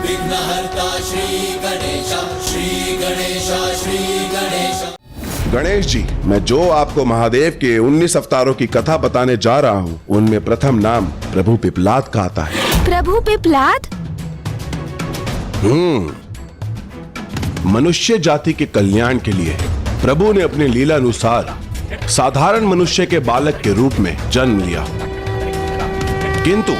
विघ्नहर्ता श्री गणेश, श्री गणेश, श्री गणेश। गणेश जी, मैं जो आपको महादेव के 19 अवतारों की कथा बताने जा रहा हूँ, उनमें प्रथम नाम प्रभु पिपलाद का आता है। प्रभु पिपलाद? मनुष्य जाति के कल्याण के लिए प्रभु ने अपनी लीला अनुसार साधारण मनुष्य के बालक के रूप में जन्म लिया, किंतु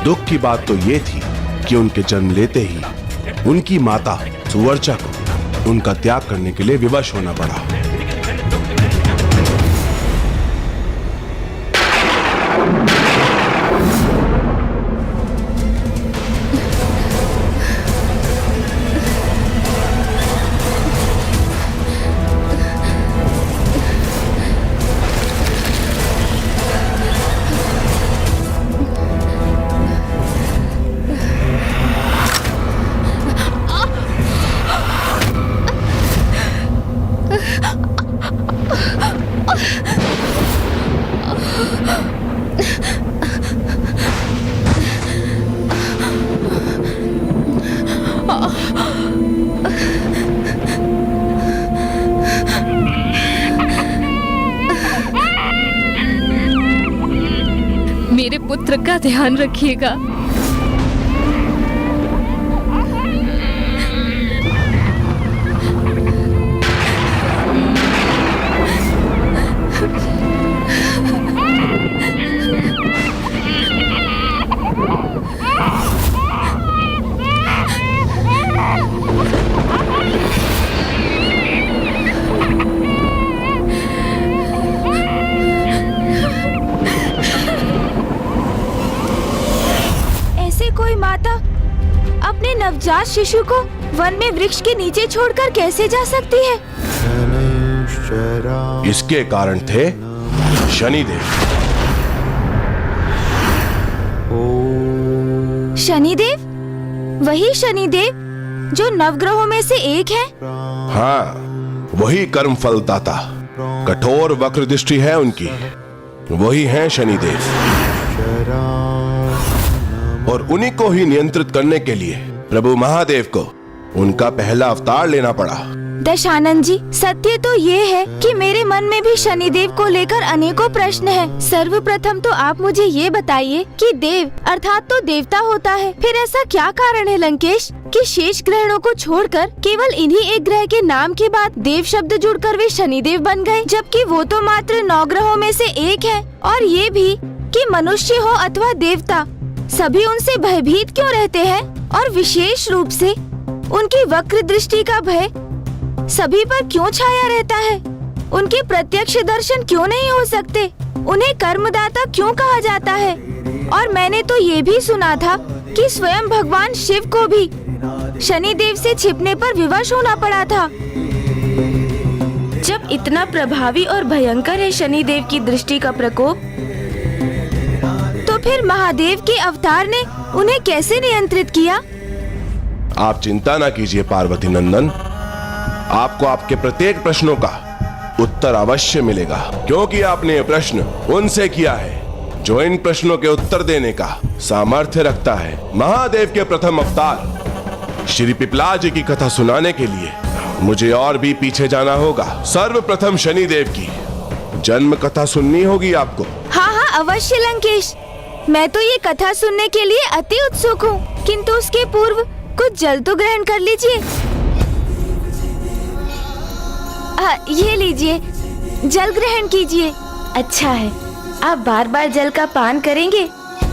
दुख की बात तो ये थी कि उनके जन्म लेते ही उनकी माता सुवर्चा को उनका त्याग करने के लिए विवश होना पड़ा। मेरे पुत्र का ध्यान रखिएगा। कोई माता अपने नवजात शिशु को वन में वृक्ष के नीचे छोड़कर कैसे जा सकती है? इसके कारण थे शनिदेव। शनिदेव? वही शनिदेव जो नवग्रहों में से एक है? हाँ, वही कर्म फलदाता। कठोर वक्र दृष्टि है उनकी, वही हैं शनिदेव। और उन्हीं को ही नियंत्रित करने के लिए प्रभु महादेव को उनका पहला अवतार लेना पड़ा। दशानन जी, सत्य तो ये है कि मेरे मन में भी शनिदेव को लेकर अनेकों प्रश्न हैं। सर्वप्रथम तो आप मुझे ये बताइए कि देव अर्थात तो देवता होता है, फिर ऐसा क्या कारण है लंकेश कि शेष ग्रहों को छोड़कर केवल इन्हीं एक ग्रह के नाम के बाद देव शब्द जुड़कर वे शनिदेव बन गए, जबकि वो तो मात्र 9 ग्रहों में से एक है। और ये भी कि मनुष्य हो अथवा देवता, सभी उनसे भयभीत क्यों रहते हैं, और विशेष रूप से उनकी वक्र दृष्टि का भय सभी पर क्यों छाया रहता है? उनके प्रत्यक्ष दर्शन क्यों नहीं हो सकते? उन्हें कर्मदाता क्यों कहा जाता है? और मैंने तो ये भी सुना था कि स्वयं भगवान शिव को भी शनिदेव से छिपने पर विवश होना पड़ा था। जब इतना प्रभावी और भयंकर है शनिदेव की दृष्टि का प्रकोप, तो फिर महादेव के अवतार ने उन्हें कैसे नियंत्रित किया? आप चिंता न कीजिए पार्वती नंदन, आपको आपके प्रत्येक प्रश्नों का उत्तर अवश्य मिलेगा, क्योंकि आपने ये प्रश्न उनसे किया है जो इन प्रश्नों के उत्तर देने का सामर्थ्य रखता है। महादेव के प्रथम अवतार श्री पिपलाद जी की कथा सुनाने के लिए मुझे और भी पीछे जाना होगा। सर्वप्रथम शनिदेव की जन्म कथा सुननी होगी आपको। हाँ हाँ अवश्य लंकेश, मैं तो ये कथा सुनने के लिए अति उत्सुक हूँ, किंतु उसके पूर्व कुछ जल तो ग्रहण कर लीजिए। ये लीजिए, जल ग्रहण कीजिए। अच्छा है, आप बार बार जल का पान करेंगे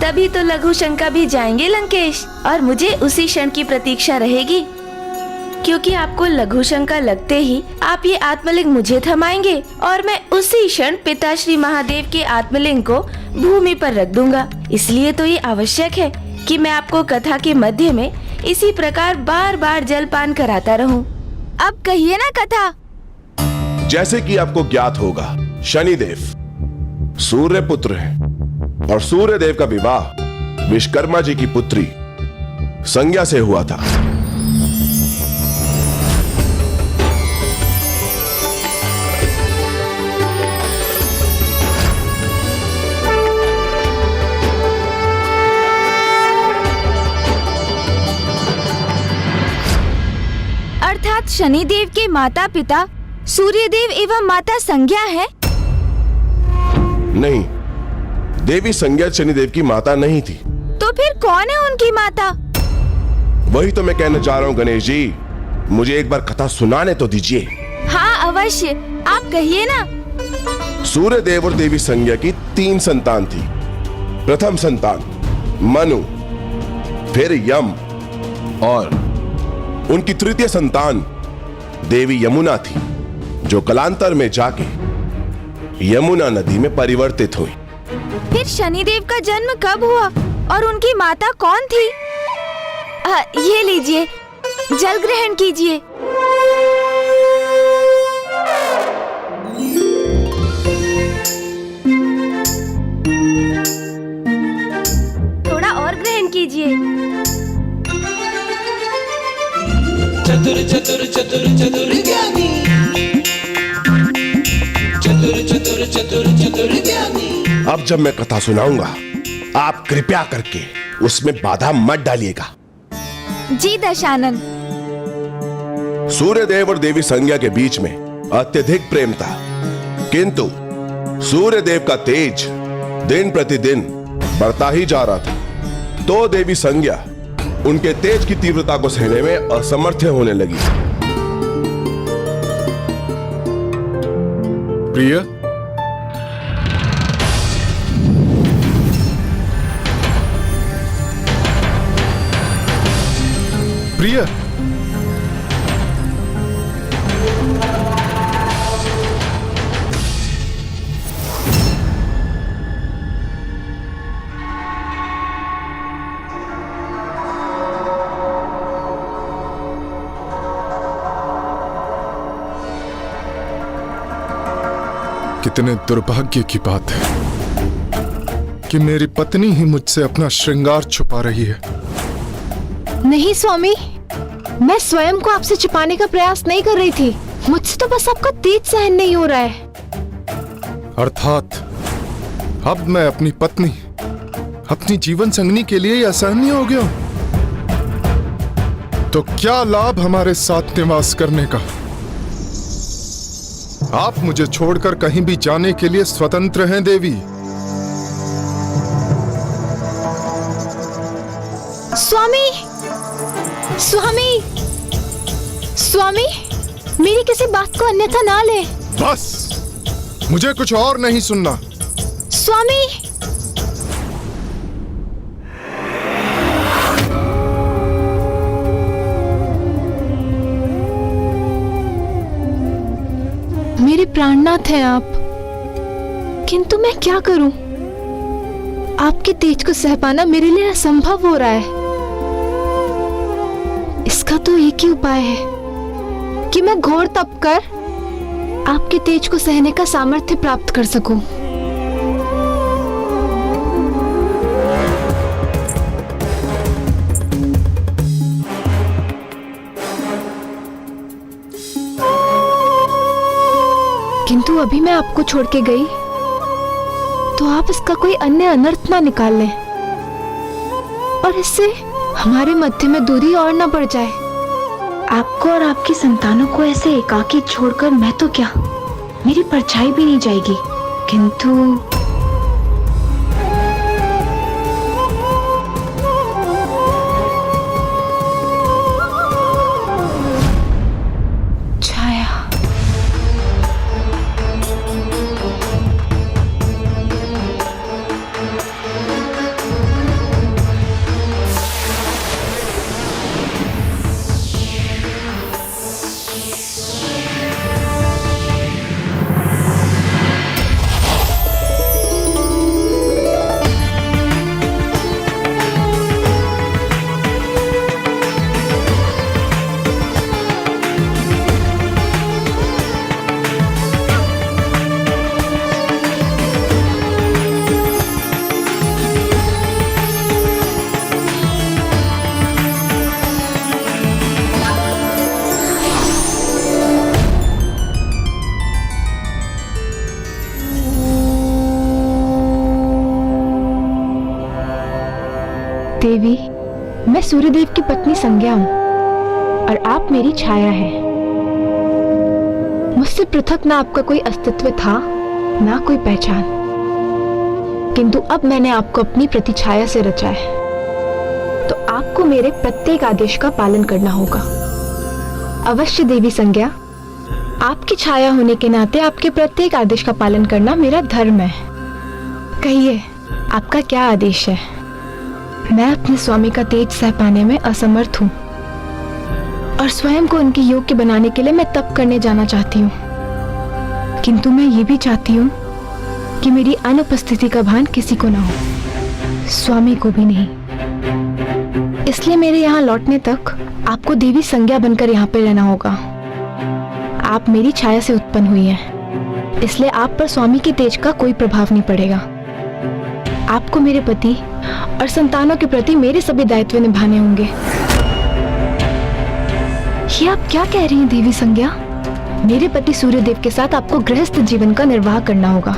तभी तो लघु शंका भी जाएंगे लंकेश, और मुझे उसी क्षण की प्रतीक्षा रहेगी, क्योंकि आपको लघु शंका लगते ही आप ये आत्मलिंग मुझे थमाएंगे और मैं उसी क्षण पिता श्री महादेव के आत्मलिंग को भूमि पर रख दूंगा। इसलिए तो ये आवश्यक है कि मैं आपको कथा के मध्य में इसी प्रकार बार बार जल पान कराता रहूं। अब कहिए ना कथा। जैसे कि आपको ज्ञात होगा, शनिदेव सूर्य पुत्र हैं और सूर्य देव का विवाह विश्वकर्मा जी की पुत्री संज्ञा से हुआ था। अर्थात शनिदेव के माता पिता सूर्यदेव एवं माता संज्ञा है? नहीं, देवी संज्ञा शनिदेव की माता नहीं थी। तो फिर कौन है उनकी माता? वही तो मैं कहने जा रहा हूँ गणेश जी, मुझे एक बार कथा सुनाने तो दीजिए। हाँ अवश्य, आप कहिए ना। सूर्यदेव और देवी संज्ञा की 3 संतान थी। प्रथम संतान मनु, फिर यम और उनकी तृतीय संतान देवी यमुना थी, जो कालांतर में जाके यमुना नदी में परिवर्तित हुई। फिर शनिदेव का जन्म कब हुआ और उनकी माता कौन थी? ये लीजिए, जल ग्रहण कीजिए। थोड़ा और ग्रहण कीजिए। चतुर चतुर चतुर चतुर ज्ञानी, चतुर चतुर चतुर चतुर ज्ञानी। अब जब मैं कथा सुनाऊंगा, आप कृपया करके उसमें बाधा मत डालिएगा। जी दशानन। सूर्यदेव और देवी संज्ञा के बीच में अत्यधिक प्रेम था, किंतु सूर्यदेव का तेज दिन प्रतिदिन बढ़ता ही जा रहा था। तो देवी संज्ञा उनके तेज की तीव्रता को सहने में असमर्थ होने लगी। प्रिय, प्रिय, कितने दुर्भाग्य की बात है कि मेरी पत्नी ही मुझसे अपना श्रृंगार छुपा रही है। नहीं स्वामी, मैं स्वयं को आपसे छिपाने का प्रयास नहीं कर रही थी। मुझसे तो बस आपका तेज सहन नहीं हो रहा है। अर्थात अब मैं अपनी पत्नी, अपनी जीवन संगनी के लिए असहनीय हो गया हूं। तो क्या लाभ हमारे साथ निवास करने का? आप मुझे छोड़कर कहीं भी जाने के लिए स्वतंत्र हैं देवी। स्वामी, स्वामी, स्वामी, मेरी किसी बात को अन्यथा ना ले। बस, मुझे कुछ और नहीं सुनना। स्वामी, मेरे प्राणनाथ हैं आप, किंतु मैं क्या करूं? आपके तेज को सह पाना मेरे लिए असंभव हो रहा है। इसका तो एक ही उपाय है कि मैं घोर तप कर आपके तेज को सहने का सामर्थ्य प्राप्त कर सकूं। किंतु अभी मैं आपको छोड़ के गई तो आप इसका कोई अन्य अनर्थ ना निकाल लें और इससे हमारे मध्य में दूरी और ना बढ़ जाए। आपको और आपकी संतानों को ऐसे एकाकी छोड़कर मैं तो क्या, मेरी परछाई भी नहीं जाएगी। किंतु देवी, मैं सूर्यदेव की पत्नी संज्ञा हूँ और आप मेरी छाया हैं। मुझसे पृथक ना आपका कोई अस्तित्व था, ना कोई पहचान, किंतु अब मैंने आपको अपनी प्रतिछाया से रचा है, तो आपको मेरे प्रत्येक आदेश का पालन करना होगा। अवश्य देवी संज्ञा, आपकी छाया होने के नाते आपके प्रत्येक आदेश का पालन करना मेरा धर्म है। कहिए, आपका क्या आदेश है? मैं अपने स्वामी का तेज सह पाने में असमर्थ हूँ और स्वयं को उनके योग्य बनाने के लिए मैं तप करने जाना चाहती हूँ, किंतु मैं ये भी चाहती हूँ कि मेरी अनुपस्थिति का भान किसी को ना हो, स्वामी को भी नहीं। इसलिए मेरे यहाँ लौटने तक आपको देवी संज्ञा बनकर यहाँ पे रहना होगा। आप मेरी छाया से उत्पन्न हुई हैं, इसलिए आप पर स्वामी के तेज का कोई प्रभाव नहीं पड़ेगा। आपको मेरे पति और संतानों के प्रति मेरे सभी दायित्व निभाने होंगे। ये आप क्या कह रही हैं देवी संज्ञा? मेरे पति सूर्यदेव के साथ आपको गृहस्थ जीवन का निर्वाह करना होगा,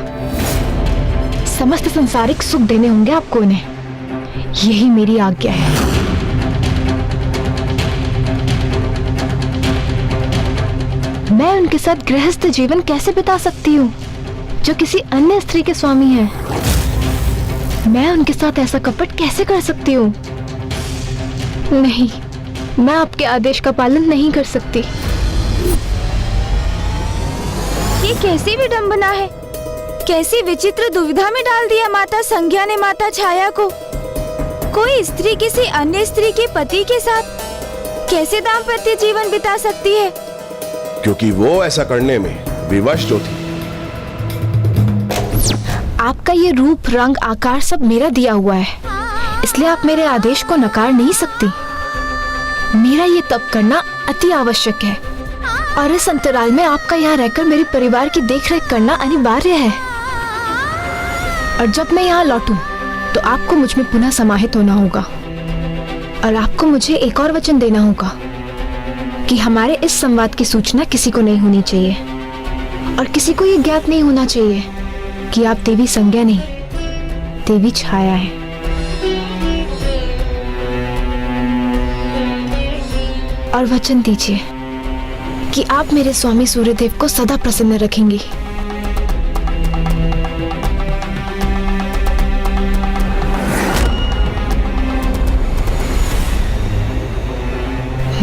समस्त संसारिक सुख देने होंगे आपको उन्हें, यही मेरी आज्ञा है। मैं उनके साथ गृहस्थ जीवन कैसे बिता सकती हूँ जो किसी अन्य स्त्री के स्वामी हैं? मैं उनके साथ ऐसा कपट कैसे कर सकती हूँ? नहीं, मैं आपके आदेश का पालन नहीं कर सकती। ये कैसी विडंबना है, कैसी विचित्र दुविधा में डाल दिया माता संज्ञा ने माता छाया को। कोई स्त्री किसी अन्य स्त्री के पति के साथ कैसे दाम्पत्य जीवन बिता सकती है? क्योंकि वो ऐसा करने में विवश जो थी। आपका ये रूप, रंग, आकार सब मेरा दिया हुआ है, इसलिए आप मेरे आदेश को नकार नहीं सकती। मेरा ये तप करना अति आवश्यक है और इस अंतराल में आपका यहाँ रहकर मेरे परिवार की देखरेख करना अनिवार्य है। और जब मैं यहाँ लौटूं, तो आपको मुझ में पुनः समाहित होना होगा और आपको मुझे एक और वचन देना होगा कि हमारे इस संवाद की सूचना किसी को नहीं होनी चाहिए और किसी को ये ज्ञात नहीं होना चाहिए कि आप देवी संज्ञा नहीं, देवी छाया है। और वचन दीजिए कि आप मेरे स्वामी सूर्यदेव को सदा प्रसन्न रखेंगी।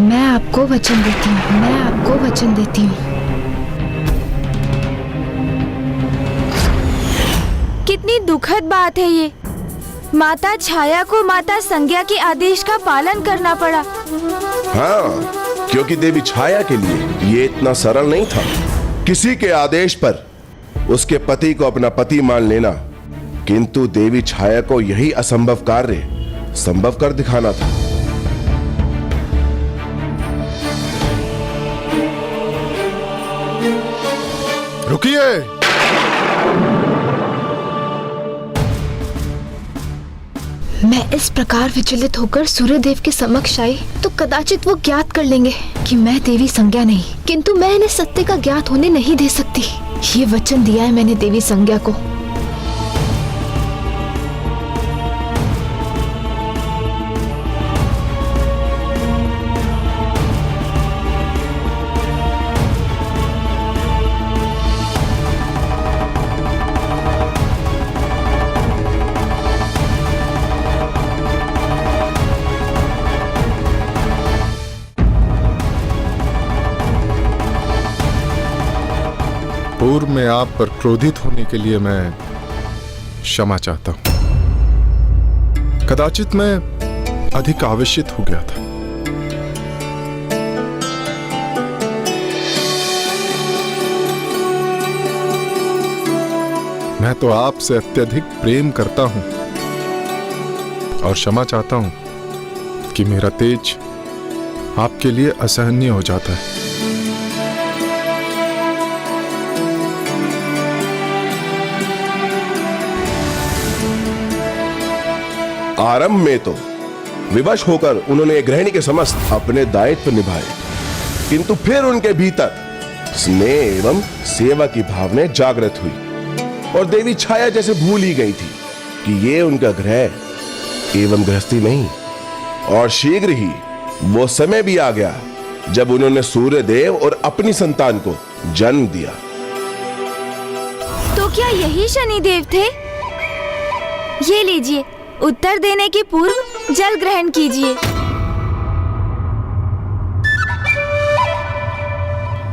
मैं आपको वचन देती हूँ, मैं आपको वचन देती हूँ। कितनी दुखद बात है ये। माता छाया को माता संज्ञा के आदेश का पालन करना पड़ा। हाँ, क्योंकि देवी छाया के लिए ये इतना सरल नहीं था। किसी के आदेश पर उसके पति को अपना पति मान लेना, किंतु देवी छाया को यही असंभव कार्य संभव कर दिखाना था। रुकिए। मैं इस प्रकार विचलित होकर सूर्यदेव के समक्ष आई तो कदाचित वो ज्ञात कर लेंगे कि मैं देवी संज्ञा नहीं, किंतु मैं इन्हें सत्य का ज्ञात होने नहीं दे सकती। ये वचन दिया है मैंने देवी संज्ञा को। पूर्व में आप पर क्रोधित होने के लिए मैं क्षमा चाहता हूं। कदाचित मैं अधिक आवेशित हो गया था। मैं तो आपसे अत्यधिक प्रेम करता हूं और क्षमा चाहता हूं कि मेरा तेज आपके लिए असहनीय हो जाता है। आरंभ में तो विवश होकर उन्होंने गृहिणी के समस्त अपने दायित्व निभाए, किंतु फिर उनके भीतर स्नेह एवं सेवा की भावना जागृत हुई और देवी छाया जैसे भूल ही गई थी कि ये उनका गृह एवं गृहस्थी नहीं। और शीघ्र ही वो समय भी आ गया जब उन्होंने सूर्यदेव और अपनी संतान को जन्म दिया। तो क्या यही शनिदेव थे? ये लीजिए, उत्तर देने के पूर्व जल ग्रहण कीजिए।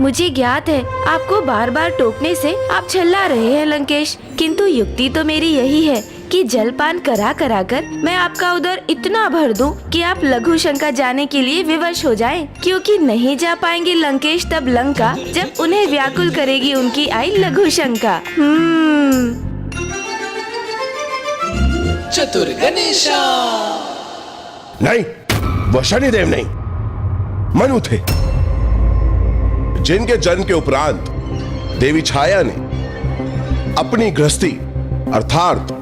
मुझे ज्ञात है आपको बार बार टोकने से आप छल्ला रहे हैं लंकेश, किंतु युक्ति तो मेरी यही है कि जलपान करा करा कर मैं आपका उदर इतना भर दूं कि आप लघु शंका जाने के लिए विवश हो जाएं, क्योंकि नहीं जा पाएंगे लंकेश तब लंका, जब उन्हें व्याकुल करेगी उनकी आई लघु शंका। चतुर गणेशा। नहीं, वो शनिदेव नहीं, मनु थे, जिनके जन्म के उपरांत देवी छाया ने अपनी गृहस्थी अर्थात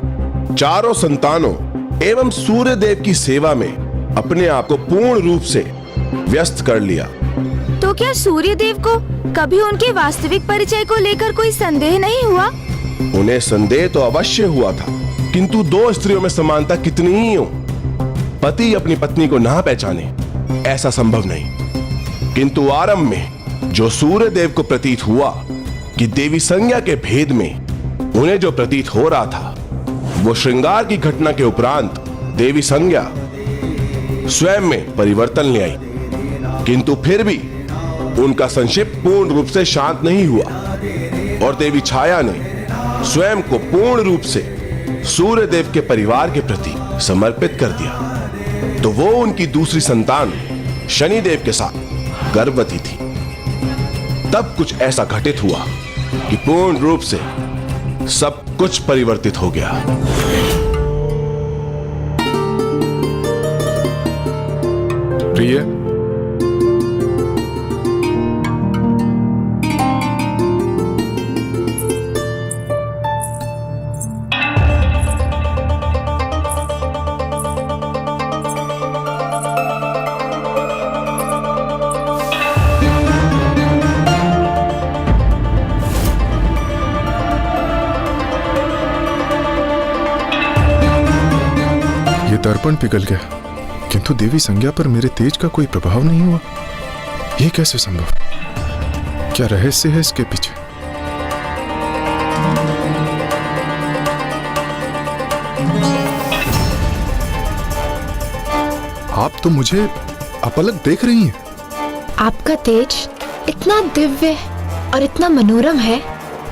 चारों संतानों एवं सूर्य देव की सेवा में अपने आप को पूर्ण रूप से व्यस्त कर लिया। तो क्या सूर्य देव को कभी उनके वास्तविक परिचय को लेकर कोई संदेह नहीं हुआ? उन्हें संदेह तो अवश्य हुआ था, किंतु दो स्त्रियों में समानता कितनी ही हो, पति अपनी पत्नी को ना पहचाने ऐसा संभव नहीं। किंतु आरंभ में जो सूर्य देव को प्रतीत हुआ कि देवी संज्ञा के भेद में उन्हें जो प्रतीत हो रहा था, वो श्रृंगार की घटना के उपरांत देवी संज्ञा स्वयं में परिवर्तन ले आई, किंतु फिर भी उनका संक्षेप पूर्ण रूप से शांत नहीं हुआ और देवी छाया ने स्वयं को पूर्ण रूप से सूर्य देव के परिवार के प्रति समर्पित कर दिया। तो वो उनकी दूसरी संतान शनिदेव के साथ गर्भवती थी। तब कुछ ऐसा घटित हुआ कि पूर्ण रूप से सब कुछ परिवर्तित हो गया। प्रिय, दर्पण पिघल गया, किंतु देवी संज्ञा पर मेरे तेज का कोई प्रभाव नहीं हुआ। यह कैसे संभव? क्या रहस्य है इसके पीछे? आप तो मुझे अपलक देख रही हैं। आपका तेज इतना दिव्य और इतना मनोरम है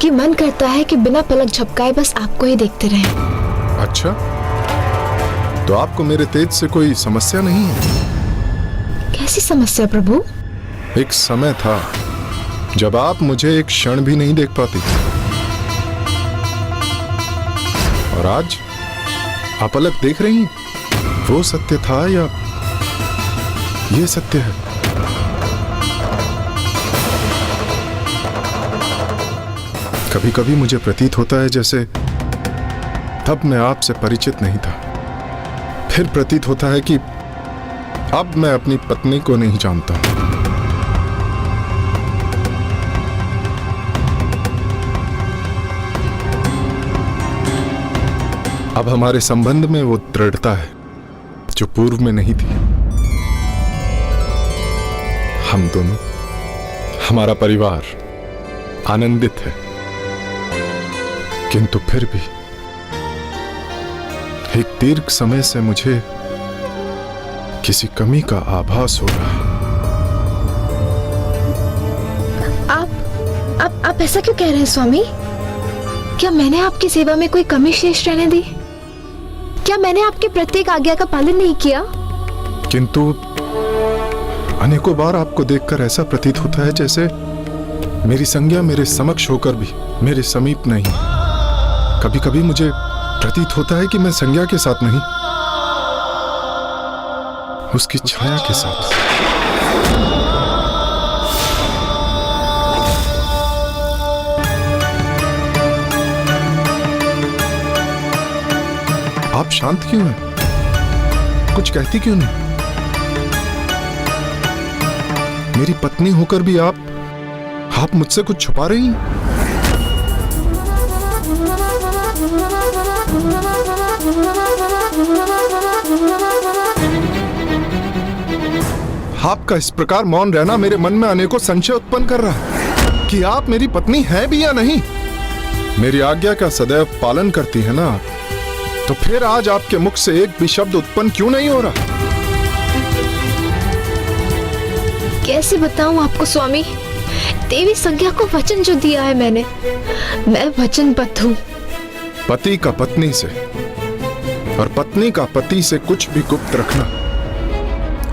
कि मन करता है कि बिना पलक झपकाए बस आपको ही देखते रहें। अच्छा, तो आपको मेरे तेज से कोई समस्या नहीं है? कैसी समस्या प्रभु? एक समय था जब आप मुझे एक क्षण भी नहीं देख पाती थी, और आज आप अलग देख रही हैं। वो सत्य था या ये सत्य है? कभी कभी मुझे प्रतीत होता है जैसे तब मैं आपसे परिचित नहीं था, फिर प्रतीत होता है कि अब मैं अपनी पत्नी को नहीं जानता। अब हमारे संबंध में वो दृढ़ता है जो पूर्व में नहीं थी। हम दोनों, हमारा परिवार आनंदित है, किंतु फिर भी एक दीर्घ समय से मुझे किसी कमी का आभास हो रहा है। आप ऐसा क्यों कह रहे हैं स्वामी? क्या मैंने आपकी सेवा में कोई कमी शेष रहने दी? क्या मैंने आपकी प्रत्येक आज्ञा का पालन नहीं किया? किंतु अनेकों बार आपको देखकर ऐसा प्रतीत होता है जैसे मेरी संज्ञा मेरे समक्ष होकर भी मेरे समीप नहीं। कभी कभी मुझे प्रतीत होता है कि मैं संज्ञा के साथ नहीं, उसकी छाया के साथ। आप शांत क्यों हैं? कुछ कहती क्यों नहीं? मेरी पत्नी होकर भी आप मुझसे कुछ छुपा रही हैं? आपका इस प्रकार मौन रहना मेरे मन में अनेकों संशय उत्पन्न कर रहा है। कि आप मेरी पत्नी हैं भी या नहीं। मेरी आज्ञा का सदैव पालन करती है ना, तो फिर आज आपके मुख से एक भी शब्द उत्पन्न क्यों नहीं हो रहा? कैसे बताऊं आपको स्वामी, देवी संज्ञा को वचन जो दिया है मैंने, मैं वचनबद्ध हूँ। पति का पत्नी से और पत्नी का पति से कुछ भी गुप्त रखना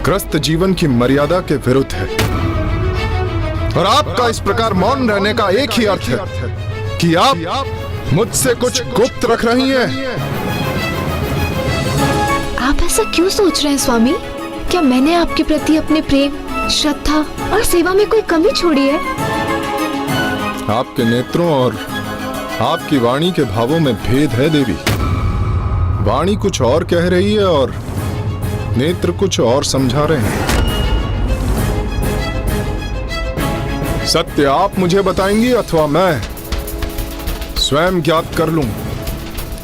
ग्रस्त जीवन की मर्यादा के विरुद्ध है। और आपका इस प्रकार मौन रहने का एक ही अर्थ है कि आप मुझसे कुछ गुप्त रख रही हैं। आप ऐसा क्यों सोच रहे हैं स्वामी? क्या मैंने आपके प्रति अपने प्रेम, श्रद्धा और सेवा में कोई कमी छोड़ी है? आपके नेत्रों और आपकी वाणी के भावों में भेद है देवी। वाणी कुछ और कह रही है और नेत्र कुछ और समझा रहे हैं। सत्य आप मुझे बताएंगी अथवा मैं स्वयं ज्ञात कर लूं,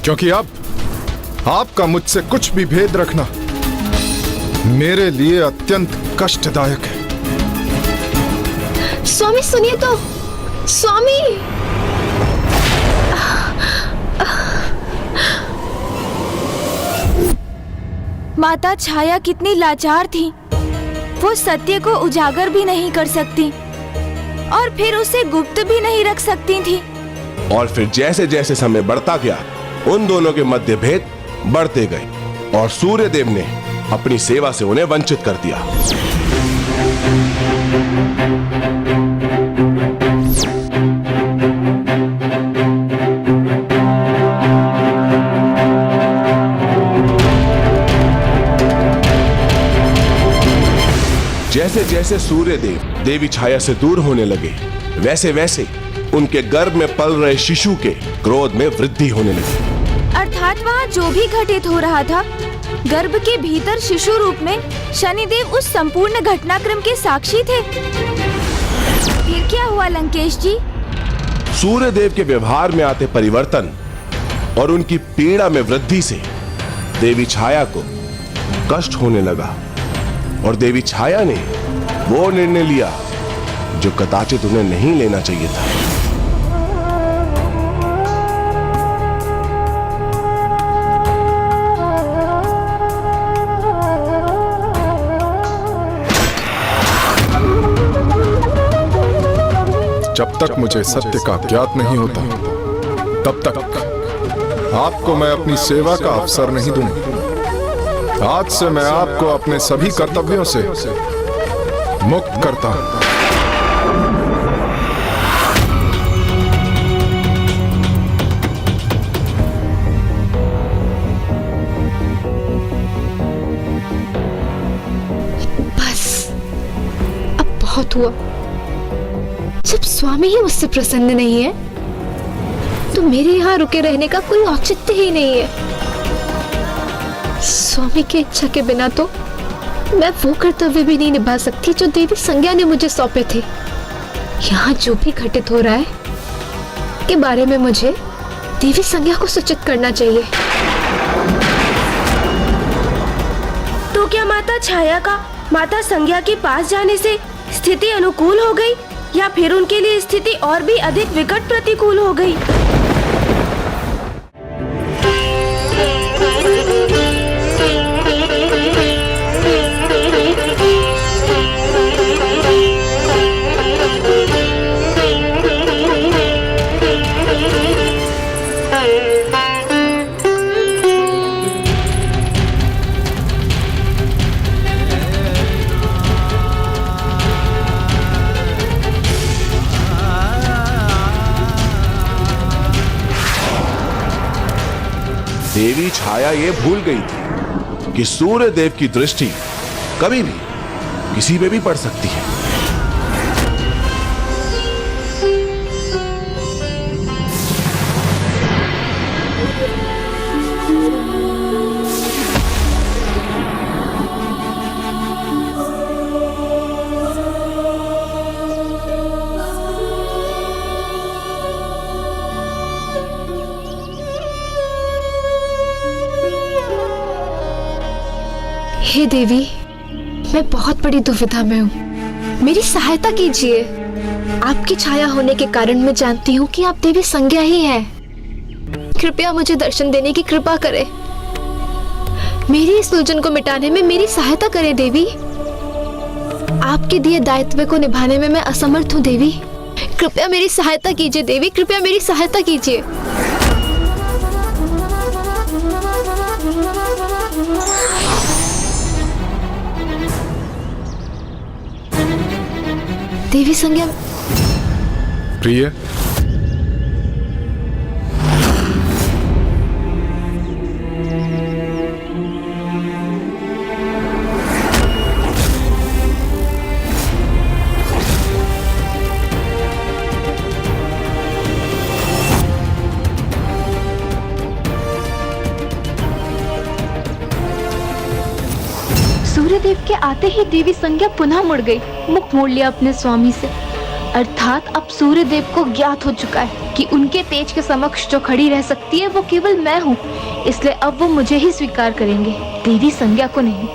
क्योंकि अब आपका मुझसे कुछ भी भेद रखना मेरे लिए अत्यंत कष्टदायक है। स्वामी सुनिए तो, स्वामी। माता छाया कितनी लाचार थी। वो सत्य को उजागर भी नहीं कर सकती और फिर उसे गुप्त भी नहीं रख सकती थी। और फिर जैसे जैसे समय बढ़ता गया, उन दोनों के मध्य भेद बढ़ते गए और सूर्यदेव ने अपनी सेवा से उन्हें वंचित कर दिया। जैसे जैसे सूर्यदेव देवी छाया से दूर होने लगे, वैसे वैसे उनके गर्भ में पल रहे शिशु के क्रोध में वृद्धि होने लगी। अर्थात वहाँ जो भी घटित हो रहा था, गर्भ के भीतर शिशु रूप में शनिदेव उस संपूर्ण घटनाक्रम के साक्षी थे। फिर क्या हुआ लंकेश जी? सूर्यदेव के व्यवहार में आते परिवर्तन और उनकी पीड़ा में वृद्धि से देवी छाया को कष्ट होने लगा और देवी छाया ने वो निर्णय लिया जो कदाचित उन्हें नहीं लेना चाहिए था। जब तक मुझे सत्य का ज्ञात नहीं होता, तब तक आपको मैं अपनी सेवा का अवसर नहीं दूंगा। आज से मैं आपको अपने सभी कर्तव्यों से मुक्त करता हूं। बस अब बहुत हुआ। जब स्वामी ही मुझसे प्रसन्न नहीं है, तो मेरे यहाँ रुके रहने का कोई औचित्य ही नहीं है। स्वामी की इच्छा के बिना तो मैं वो कर्तव्य भी नहीं निभा सकती जो देवी संज्ञा ने मुझे सौंपे थे। यहाँ जो भी घटित हो रहा है के बारे में मुझे देवी संज्ञा को सूचित करना चाहिए। तो क्या माता छाया का माता संज्ञा के पास जाने से स्थिति अनुकूल हो गई, या फिर उनके लिए स्थिति और भी अधिक विकट प्रतिकूल हो गई? देवी छाया ये भूल गई थी कि सूर्यदेव की दृष्टि कभी भी किसी पे भी पड़ सकती है। हे देवी, मैं बहुत बड़ी दुविधा में हूँ, मेरी सहायता कीजिए। आपकी छाया होने के कारण मैं जानती हूँ कि आप देवी संज्ञा ही हैं। कृपया मुझे दर्शन देने की कृपा करें। मेरी इस उलझन को मिटाने में मेरी सहायता करें देवी। आपके दिए दायित्व को निभाने में मैं असमर्थ हूँ देवी। कृपया मेरी सहायता कीजिए देवी, कृपया मेरी सहायता कीजिए। देवी संज्ञा। प्रिय, सूर्यदेव के आते ही देवी संज्ञा पुनः मुड़ गई, मुख मोड़ लिया अपने स्वामी से। अर्थात अब सूर्यदेव को ज्ञात हो चुका है कि उनके तेज के समक्ष जो खड़ी रह सकती है वो केवल मैं हूँ, इसलिए अब वो मुझे ही स्वीकार करेंगे, देवी संज्ञा को नहीं।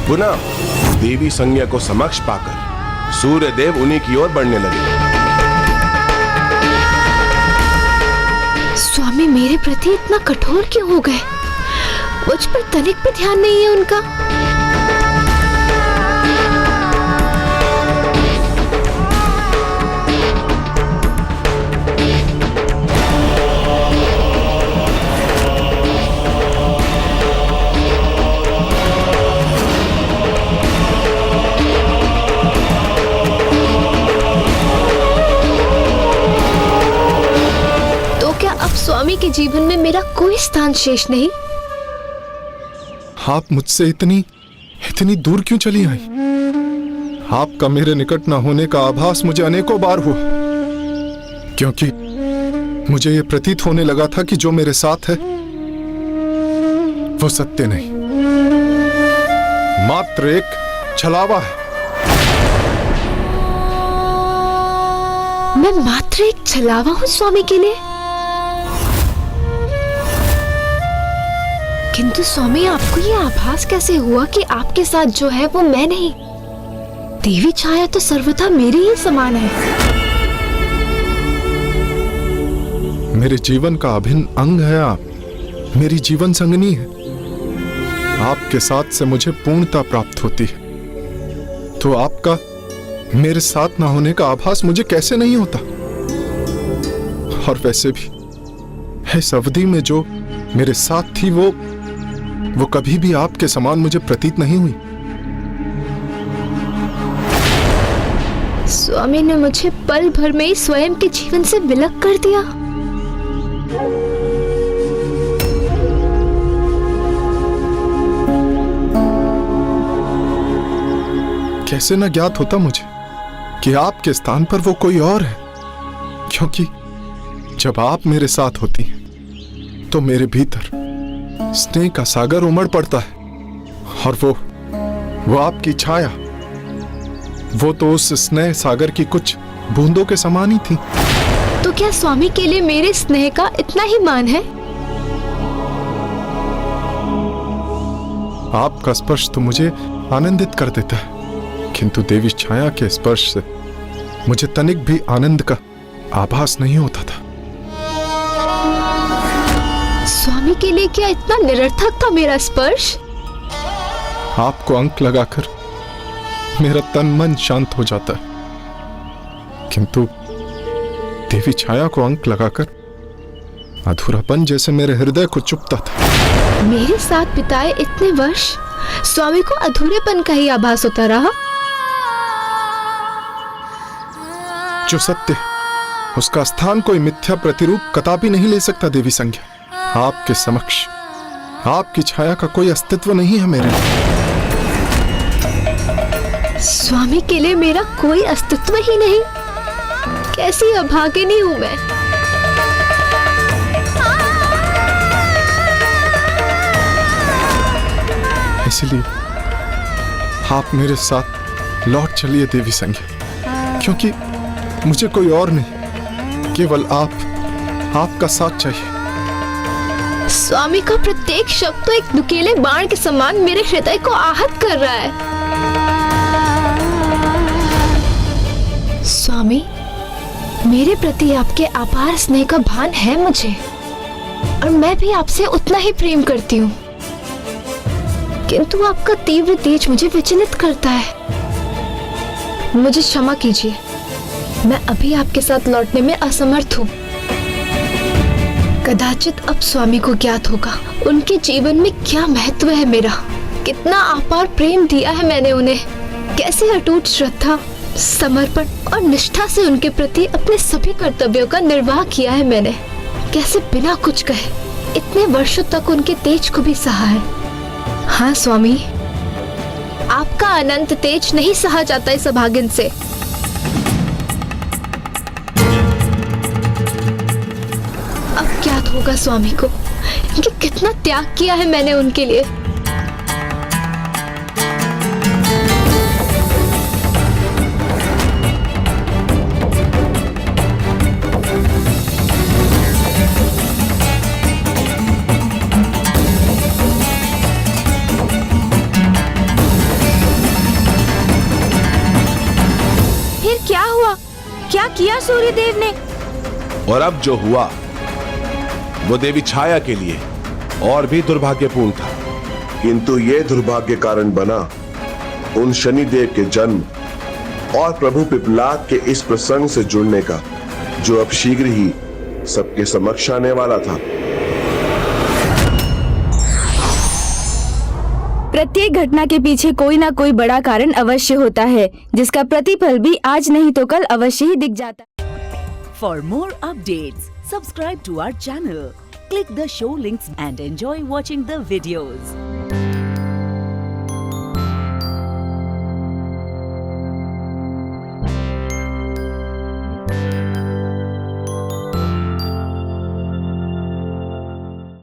पुनः देवी संज्ञा को समक्ष पाकर सूर्यदेव उन्हीं की ओर बढ़ने लगे। स्वामी मेरे प्रति इतना कठोर क्यों हो गए? मुझ पर तनिक भी ध्यान नहीं है उनका। तो क्या अब स्वामी के जीवन में मेरा कोई स्थान शेष नहीं? आप मुझसे इतनी दूर क्यों चली आई? आपका मेरे निकट न होने का आभास मुझे अनेकों बार हुआ, क्योंकि मुझे यह प्रतीत होने लगा था कि जो मेरे साथ है वो सत्य नहीं, मात्र एक छलावा है। मैं मात्र एक छलावा हूँ स्वामी के लिए? किंतु स्वामी आपको ये आभास कैसे हुआ कि आपके साथ जो है वो मैं नहीं? देवी छाया तो सर्वथा मेरे ही समान है। मेरे जीवन का अभिन्न अंग है आप, मेरी जीवन संगनी है। आपके साथ से मुझे पूर्णता प्राप्त होती है, तो आपका मेरे साथ ना होने का आभास मुझे कैसे नहीं होता? और वैसे भी इस अवधि में जो मेरे साथ थी वो कभी भी आपके समान मुझे प्रतीत नहीं हुई। स्वामी ने मुझे पल भर में ही स्वयं के जीवन से विलग कर दिया। कैसे न ज्ञात होता मुझे कि आपके स्थान पर वो कोई और है, क्योंकि जब आप मेरे साथ होती हैं तो मेरे भीतर स्नेह का सागर उमड़ पड़ता है, और वो आपकी छाया, वो तो उस स्नेह सागर की कुछ बूंदों के समान ही थी। तो क्या स्वामी के लिए मेरे स्नेह का इतना ही मान है? आपका स्पर्श तो मुझे आनंदित कर देता है, किंतु देवी छाया के स्पर्श से मुझे तनिक भी आनंद का आभास नहीं होता था। स्वामी के लिए क्या इतना निरर्थक था मेरा स्पर्श? आपको अंक लगाकर मेरा तन मन शांत हो जाता है, किंतु देवी छाया को अंक लगाकर अधूरापन जैसे मेरे हृदय को चुभता था। मेरे साथ बिताए इतने वर्ष स्वामी को अधूरेपन का ही आभास होता रहा। जो सत्य उसका स्थान कोई मिथ्या प्रतिरूप कदापि नहीं ले सकता देवी संज्ञा। आपके समक्ष आपकी छाया का कोई अस्तित्व नहीं है मेरे लिए। स्वामी के लिए मेरा कोई अस्तित्व ही नहीं? कैसी अभागिनी हूं मैं। इसलिए आप मेरे साथ लौट चलिए देवी संज्ञा, क्योंकि मुझे कोई और नहीं, केवल आपका साथ चाहिए। स्वामी का प्रत्येक शब्द तो एक नुकीले बाण के समान मेरे हृदय को आहत कर रहा है। स्वामी, मेरे प्रति आपके अपार स्नेह का भान है मुझे, और मैं भी आपसे उतना ही प्रेम करती हूँ, किंतु आपका तीव्र तेज मुझे विचलित करता है। मुझे क्षमा कीजिए, मैं अभी आपके साथ लौटने में असमर्थ हूँ। कदाचित अब स्वामी को ज्ञात होगा उनके जीवन में क्या महत्व है मेरा, कितना अपार प्रेम दिया है मैंने उन्हें, कैसे अटूट श्रद्धा, समर्पण और निष्ठा से उनके प्रति अपने सभी कर्तव्यों का निर्वाह किया है मैंने, कैसे बिना कुछ कहे इतने वर्षों तक उनके तेज को भी सहा है। हाँ स्वामी, आपका अनंत तेज नहीं सहा जाता इस अभागिन से। अब ज्ञात होगा स्वामी को कि कितना त्याग किया है मैंने उनके लिए। फिर क्या हुआ? क्या किया सूर्यदेव ने? और अब जो हुआ वो देवी छाया के लिए और भी दुर्भाग्यपूर्ण था, किंतु ये दुर्भाग्य कारण बना उन शनिदेव के जन्म और प्रभु पिपलाद के इस प्रसंग से जुड़ने का, जो अब शीघ्र ही सबके समक्ष आने वाला था। प्रत्येक घटना के पीछे कोई ना कोई बड़ा कारण अवश्य होता है, जिसका प्रतिफल भी आज नहीं तो कल अवश्य ही दिख जाता है। For more updates, subscribe to our channel, click the show links and enjoy watching the videos.